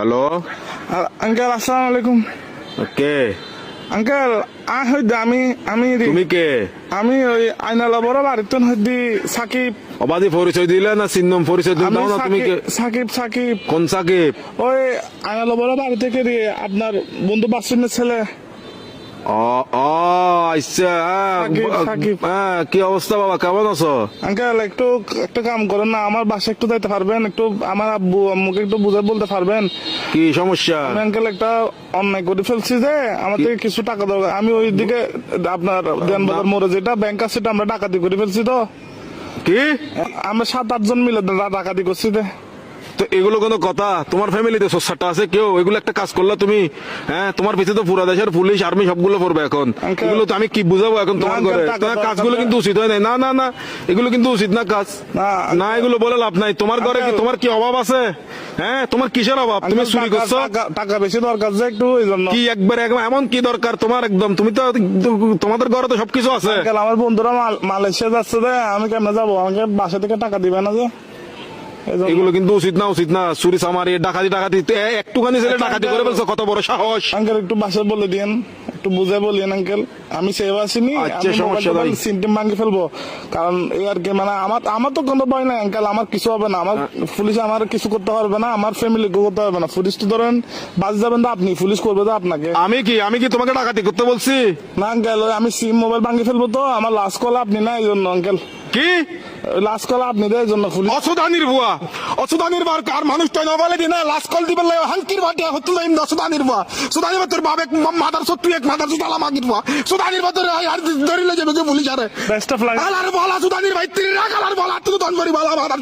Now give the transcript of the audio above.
Hello. Uncle আসসালামু আলাইকুম। কে? Uncle আমি আমি তুমি কে? আমি ওই আইনালা বড় বাড়িতে হইদি সাকিব। অবাধি পরিচয় দিলে না চিহ্নম পরিচয় দিন আমি দাও না তুমি কে? সাকিব সাকিব কোন সাকিব? ওই আইনালা বড় বাড়ি থেকে আপনার বন্ধু বাসুনের ছেলে। ও ও আচ্ছা। সাকিব। কি অবস্থা বাবা, কেমন আছো? আঙ্কেল একটু কাম করেন না, আমার বাসায় একটু যাইতে পারবেন? একটু আমার আব্বু আম্মুকে একটু বুঝে বলতে পারবেন? কি সমস্যা? আমি আঙ্কেল একটা অন্যায় করে ফেলছি যে আমার থেকে কিছু টাকা দরকার। আমি ওই দিকে আপনার দেনবাজার মোড়ে যেটা ব্যাংক আছে সেটা আমরা ডাকাতি করে ফেলছি। তো কি আমরা 7-8 জন মিলে ডাকাতি করছি। তো এগুলো কোনো কথা? তোমার ফ্যামিলিতে সোসাটা আছে কেউ? এগুলো একটা কাজ করলা তুমি? হ্যাঁ, তোমার পিছনে তো পুরা দেশের পুলিশ আর্মি সবগুলো পড়বে এখন। Uncle, এগুলো তো আমি কি বুঝাবো এখন তোমার না, ঘরে? uncle, টাকা কাজগুলো কিন্তু উচিত হয় নাই। না না না, এগুলো কিন্তু উচিত না কাজ। না, এগুলো বলে লাভ নাই। তোমার ঘরে কি তোমার কি অভাব আছে? হ্যাঁ, তোমার কিসের অভাব? তুমি চুরি করছো? টাকা বেশি দরকার যে একটু ওই জন্য। কি একবার এমন কি দরকার তোমার? একদম তুমি তো, তোমাদের ঘরে তো সবকিছু আছে। আঙ্কেল আমার বন্ধুরা মালয়েশিয়া যাচ্ছে যে আমি কেমনে যাবো? আমাকে বাসা থেকে টাকা দিবে না যে? এগুলো কিন্তু উচিত না, উচিত না। চুরি চামারি ডাকাতি টাকাতি একটুখানি ছেলে ডাকাতি করে ফেলছো, কত বড় সাহস! আঙ্কেল একটু বাসায় বলে দিন, একটু বুঝে বলিয়েন আঙ্কেল। আমি সেভ আসিনি, আচ্ছা, সমস্যা নাই। সিনটিম ভাঙি ফেলবো। কারণ এই আর কি, মানে আমার তো কোনো ভয় নাই আঙ্কেল। আমার কিছু হবে না, আমার পুলিশ আমার কিছু করতে পারবে না, আমার ফ্যামিলি করতে পারবে না। পুলিশ তো ধরেন বাস যাবেন তো আপনি, পুলিশ করবে তো আপনাকে। আমি কি তোমাকে ডাকাতি করতে বলছি? না আঙ্কেল, আমি সিম মোবাইল ভাঙি ফেলবো। তো আমার লাস্ট কল আপনি না, এই জন্য আঙ্কেল। কি লাস্ট কল আপনি দেয় জন্য পুলিশ। অসুদানির বুয়া, অসুদানির বার কার মানুষ তো নবালে দিনা লাস্ট কল দিবেন লাগে হালকির বাটি হতো না। ইন্দা সুদানির বুয়া, সুদানির তোর বাপ এক মাদার সত্তু এক মাদার সুদালা মাগির বুয়া, সুদানির বাতর আর ধরিলে যাবে পুলিশ। আরে বেস্ট অফ লাক। আলার বলা সুদানির ভাই তিন রাখ আলার বলা তুই দনবরি বলা মাদার।